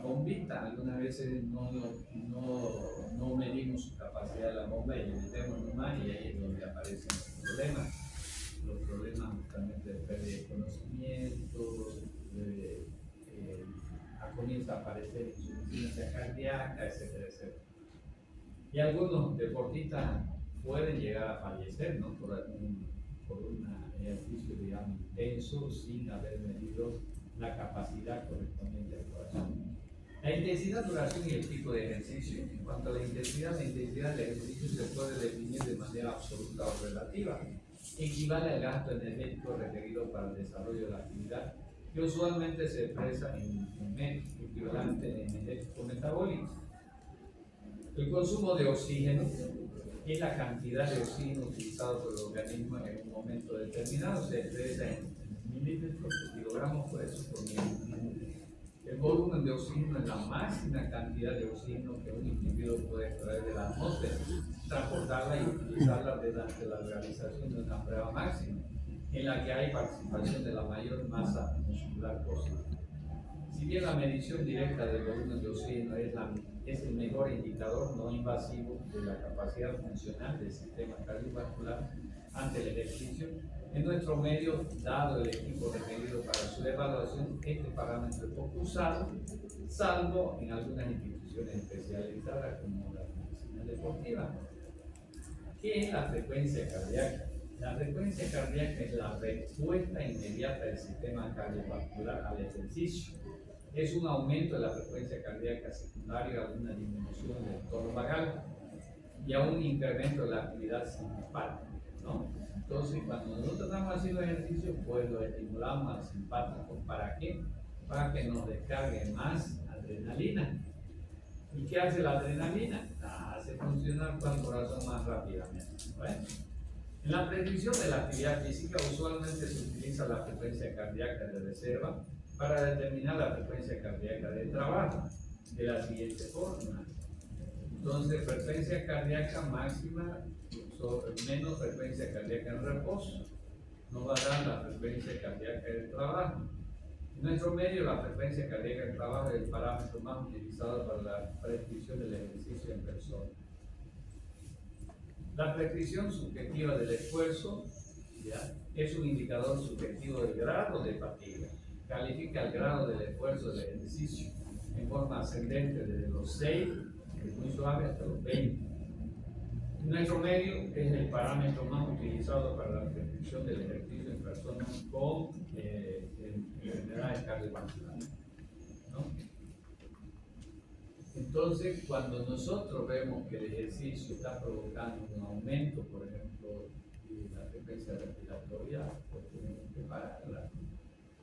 Speaker 1: bombita. Algunas veces no medimos su capacidad de la bomba y le metemos nomás, y ahí es donde aparecen los problemas justamente de pérdida de conocimiento, comienza a aparecer insuficiencia cardíaca, etcétera, etcétera. Y algunos deportistas pueden llegar a fallecer, ¿no? por un ejercicio, digamos, intenso, sin haber medido la capacidad correspondiente al corazón. La intensidad, duración y el tipo de ejercicio. En cuanto a la intensidad del ejercicio se puede definir de manera absoluta o relativa. Equivale al gasto energético requerido para el desarrollo de la actividad, que usualmente se expresa en metros, equivalente en energético metabólico. El consumo de oxígeno es la cantidad de oxígeno utilizado por el organismo en un momento determinado, se expresa en mililitros por kilogramos por eso por minuto. El volumen de oxígeno es la máxima cantidad de oxígeno que un individuo puede extraer de la atmósfera, transportarla y utilizarla mediante la realización de una prueba máxima, en la que hay participación de la mayor masa muscular posible. Si bien la medición directa del volumen de oxígeno es el mejor indicador no invasivo de la capacidad funcional del sistema cardiovascular ante el ejercicio, en nuestro medio, dado el equipo requerido para su evaluación, este parámetro es poco usado, salvo en algunas instituciones especializadas como la medicina deportiva. ¿Qué es la frecuencia cardíaca? La frecuencia cardíaca es la respuesta inmediata del sistema cardiovascular al ejercicio. Es un aumento de la frecuencia cardíaca secundario a una disminución del tono vagal y a un incremento de la actividad simpática, ¿no? Entonces, cuando nosotros estamos haciendo ejercicio, pues lo estimulamos al simpático. ¿Para qué? Para que nos descargue más adrenalina. ¿Y qué hace la adrenalina? Hace funcionar el corazón más rápidamente, ¿vale? En la predicción de la actividad física, usualmente se utiliza la frecuencia cardíaca de reserva para determinar la frecuencia cardíaca de trabajo de la siguiente forma. Entonces, frecuencia cardíaca máxima menos frecuencia cardíaca en reposo nos va a dar la frecuencia cardíaca del trabajo. En nuestro medio, la frecuencia cardíaca del trabajo es el parámetro más utilizado para la prescripción del ejercicio en persona. La prescripción subjetiva del esfuerzo, ¿ya?, es un indicador subjetivo del grado de fatiga. Califica el grado del esfuerzo del ejercicio en forma ascendente desde los 6, que es muy suave, hasta los 20. Nuestro medio es el parámetro más utilizado para la prescripción del ejercicio en personas con enfermedades cardiovasculares, ¿no? Entonces, cuando nosotros vemos que el ejercicio está provocando un aumento, por ejemplo, de la frecuencia respiratoria, pues tenemos que pararla.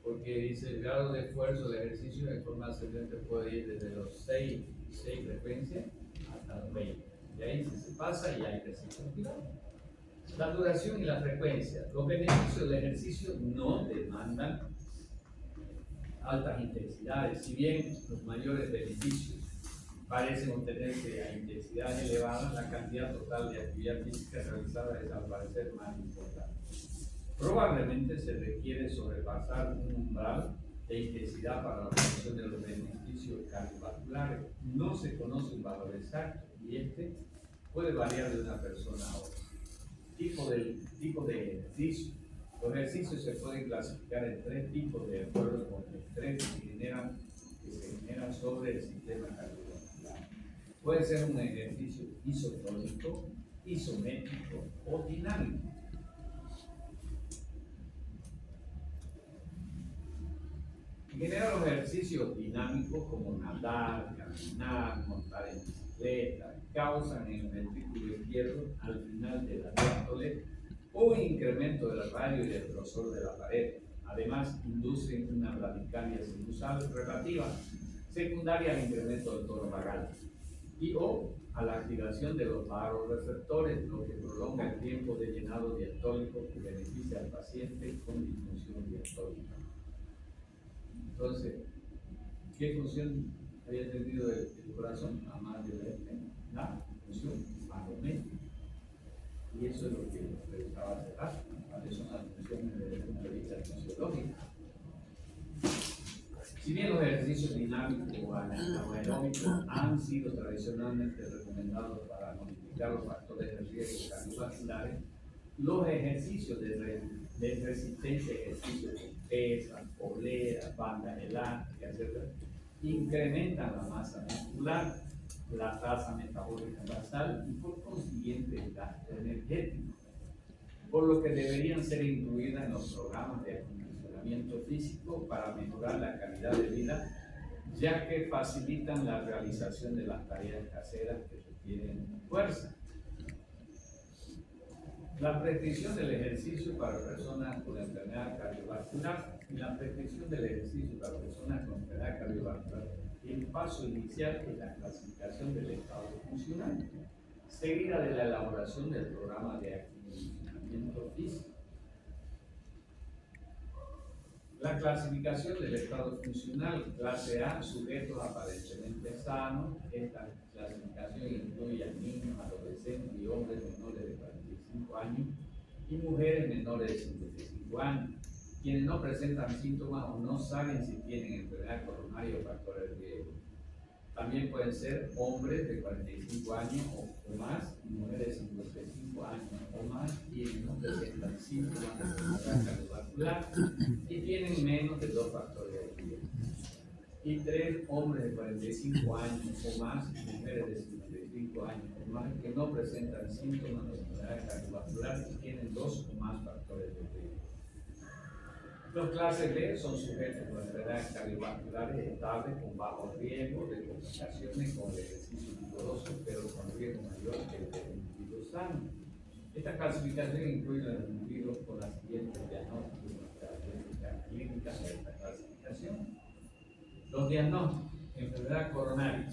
Speaker 1: Porque dice el grado de esfuerzo del ejercicio de forma ascendente puede ir desde los 6 frecuencias hasta los 20. De ahí se pasa y hay que continuar. La duración y la frecuencia. Los beneficios del ejercicio no demandan altas intensidades, si bien los mayores beneficios parecen obtenerse a intensidades elevadas, la cantidad total de actividad física realizada es al parecer más importante. Probablemente se requiere sobrepasar un umbral de intensidad para la obtención de los beneficios cardiovasculares. No se conoce un valor exacto y este puede variar de una persona a otra. Tipo de ejercicio. Los ejercicios se pueden clasificar en 3 tipos de acuerdo con el estrés que se genera sobre el sistema cardiovascular. Puede ser un ejercicio isotónico, isométrico o dinámico. En general, los ejercicios dinámicos como nadar, caminar, montar en bicicleta, causan en el ventrículo izquierdo, al final de la diástole, un incremento del radio y del grosor de la pared, Además, inducen una bradicardia sinusal relativa secundaria al incremento del tono vagal y o a la activación de los vasoreceptores, lo que prolonga el tiempo de llenado diastólico que beneficia al paciente con disfunción diastólica. Entonces, ¿qué función había tenido el corazón? Además de la función manométrica. Y eso es lo que revisaba hace rato, cuáles son las funciones desde el punto de vista fisiológico. Si bien los ejercicios dinámicos o anaeróbicos han sido tradicionalmente recomendados para modificar los factores de riesgo cardiovasculares, los ejercicios de resistencia, ejercicios con pesas, poleas, bandas elásticas, etc., incrementan la masa muscular, la tasa metabólica basal y por consiguiente el gasto energético, por lo que deberían ser incluidas en los programas de acondicionamiento físico para mejorar la calidad de vida, ya que facilitan la realización de las tareas caseras que requieren fuerza. La prescripción del ejercicio para personas con enfermedad cardiovascular y la prescripción del ejercicio para personas con enfermedad cardiovascular. El paso inicial es la clasificación del estado funcional, seguida de la elaboración del programa de acondicionamiento físico. La clasificación del estado funcional, clase A, sujetos aparentemente sanos. Esta clasificación incluye a niños, adolescentes y hombres menores de 45 años y mujeres menores de 55 años, quienes no presentan síntomas o no saben si tienen enfermedad coronaria o factores de riesgo. También pueden ser hombres de 45 años o más y mujeres de 55 años o más quienes no presentan síntomas de enfermedad cardiovascular y tienen menos de 2 factores de riesgo. Y 3 hombres de 45 años o más y mujeres de 55 años o más que no presentan síntomas de enfermedad cardiovascular y tienen 2 o más factores de riesgo. Los clases B son sujetos con enfermedades cardiovasculares estables con bajo riesgo de complicaciones con el ejercicio vigoroso, pero con riesgo mayor que el de individuos sanos. Esta clasificación incluye a los individuos con las siguientes diagnósticos y características clínicas de esta clasificación. Los diagnósticos: enfermedad coronaria.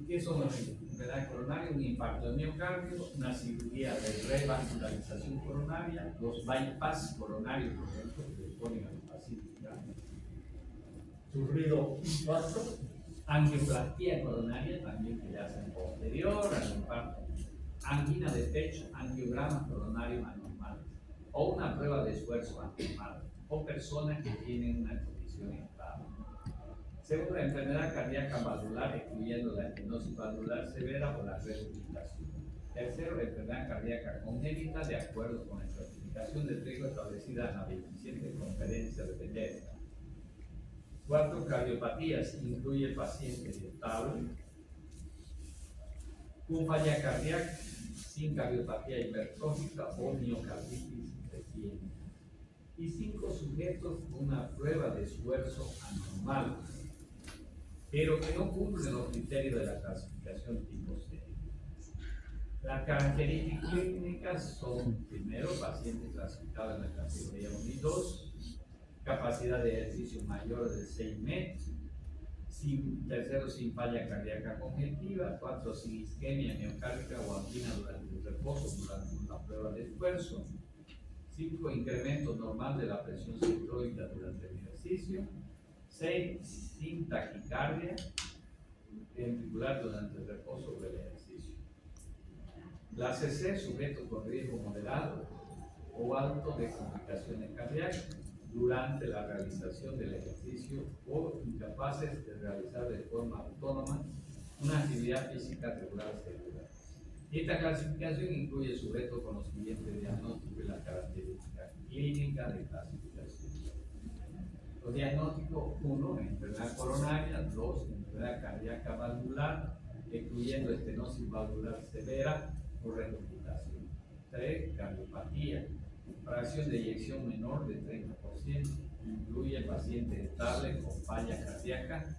Speaker 1: ¿Qué son las enfermedades coronarias? Un infarto de miocardio, una cirugía de revascularización coronaria, los bypass coronarios, por ejemplo, que le ponen al paciente sufrido infarto, angioplastia coronaria, también que le hacen posterior al infarto, angina de pecho, angiogramas coronarios anormales, o una prueba de esfuerzo anormal, o personas que tienen una condición estable. Segunda, enfermedad cardíaca valvular, excluyendo la estenosis valvular severa o la resucitación. Tercero, enfermedad cardíaca congénita, de acuerdo con la clasificación de riesgo establecida en la 27 Conferencia de Bethesda. Cuarto, cardiopatías, incluye pacientes estables con falla cardíaca, sin cardiopatía hipertrófica o miocarditis reciente. Y 5, sujetos con una prueba de esfuerzo anormal, pero que no cumplen los criterios de la clasificación tipo C. Las características clínicas son: primero, pacientes clasificados en la categoría 1 y 2, capacidad de ejercicio mayor de 6 metros, tercero, sin falla cardíaca congestiva, 4, sin isquemia miocárdica o angina durante el reposo durante una prueba de esfuerzo, 5, incremento normal de la presión sistólica durante el ejercicio, 6, sin taquicardia ventricular durante el reposo o el ejercicio. La CC, sujetos con riesgo moderado o alto de complicaciones cardíacas durante la realización del ejercicio o incapaces de realizar de forma autónoma una actividad física regular segura. Esta clasificación incluye sujetos con los siguientes diagnósticos y las características clínicas de clasificación. Los diagnósticos: 1, enfermedad coronaria; 2, enfermedad cardíaca valvular, excluyendo estenosis valvular severa o resucitación; 3, cardiopatía, fracción de eyección menor de 30%, incluye pacientes estables con falla cardíaca,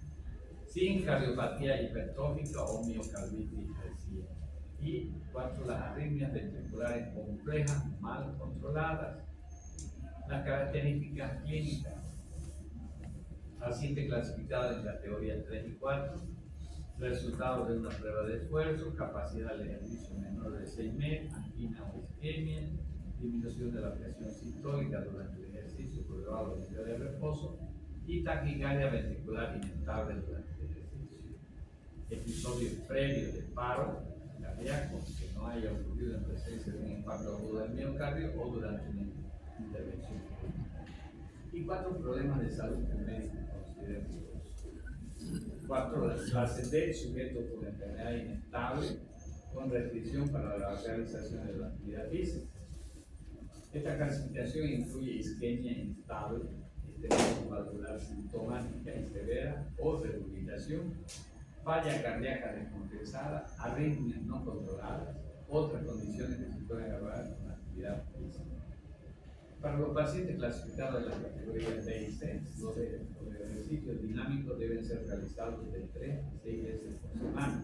Speaker 1: sin cardiopatía hipertrófica o miocarditis reciente; y 4, las arritmias ventriculares complejas mal controladas, Las características clínicas. Paciente clasificado en categorías 3 y 4. Resultado de una prueba de esfuerzo, capacidad de ejercicio menor de 6 meses, angina o isquemia, disminución de la presión sistólica durante el ejercicio por debajo del nivel de reposo y taquicardia ventricular inestable durante el ejercicio. Episodios previos de paro cardíaco que no haya ocurrido en presencia de un impacto agudo del miocardio o durante una intervención. Y 4 problemas de salud que el médico considera. 4. Clase D, sujeto por enfermedad inestable con restricción para la realización de la actividad física. Esta clasificación incluye isquemia inestable, estenosis valvular sintomática y severa o rehabilitación, falla cardíaca descompensada, arritmias no controladas, otras condiciones que se pueden agravar con la actividad física. Para los pacientes clasificados en las categorías B y C, los ejercicios dinámicos deben ser realizados de 3 a 6 veces por semana,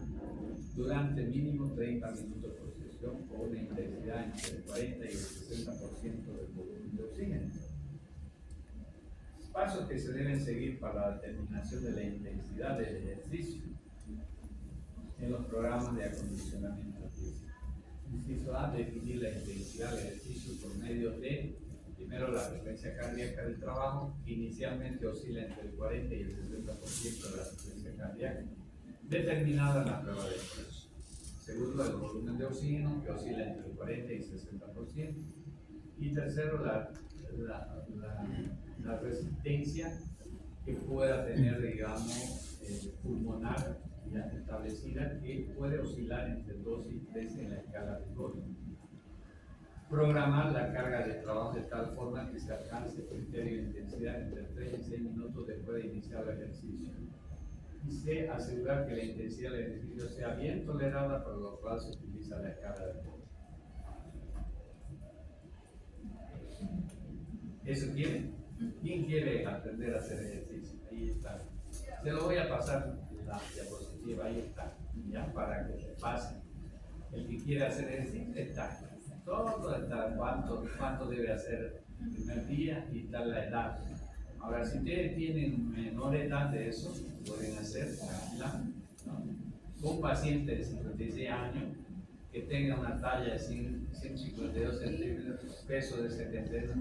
Speaker 1: durante mínimo 30 minutos por sesión con una intensidad entre el 40 y el 60% del volumen de oxígeno. Pasos que se deben seguir para la determinación de la intensidad del ejercicio en los programas de acondicionamiento físico. Inciso A, definir la intensidad del ejercicio por medio de, primero, la frecuencia cardíaca del trabajo, que inicialmente oscila entre el 40 y el 60% de la frecuencia cardíaca, determinada en la prueba de esfuerzo. Segundo, el volumen de oxígeno, que oscila entre el 40 y el 60%. Y tercero, la resistencia que pueda tener, digamos, pulmonar ya establecida, que puede oscilar entre 2 y 3 en la escala de Gordon. Programar la carga de trabajo de tal forma que se alcance el criterio de intensidad entre 3 y 6 minutos después de iniciar el ejercicio. Y C, asegurar que la intensidad del ejercicio sea bien tolerada, por lo cual se utiliza la escala de Gordon. ¿Eso quieren? ¿Quién quiere aprender a hacer ejercicio? Ahí está. Se lo voy a pasar la diapositiva, ahí está, ya para que se pase. El que quiere hacer ejercicio está. Todo está, cuánto debe hacer el primer día y tal la edad. Ahora, si ustedes tienen menor edad de eso, pueden hacer tranquilamente, ¿no? Un paciente de 56 años que tenga una talla de 152 centímetros, peso de 72,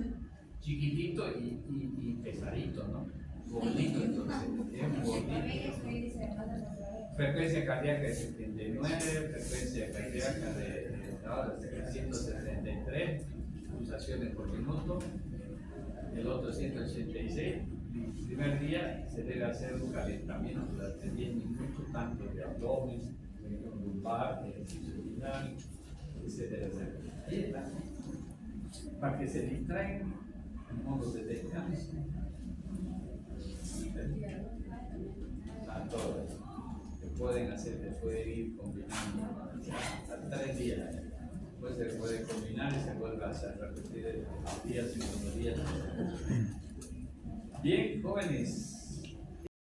Speaker 1: chiquitito y pesadito, ¿no? Gordito, entonces, es un gordito. Frecuencia cardíaca de 79, frecuencia cardíaca de 173 pulsaciones por minuto, el otro 186. El primer día se debe hacer un calentamiento durante 10 minutos, tanto de abdomen, región lumbar, ejercicio dinámico, etc. Ahí está. Para que se distraigan en modo de descanso. A todos. Se pueden hacer, se puede ir combinando hasta 3 días. Después se puede combinar y se vuelve a hacer repetir días y días. Bien, jóvenes.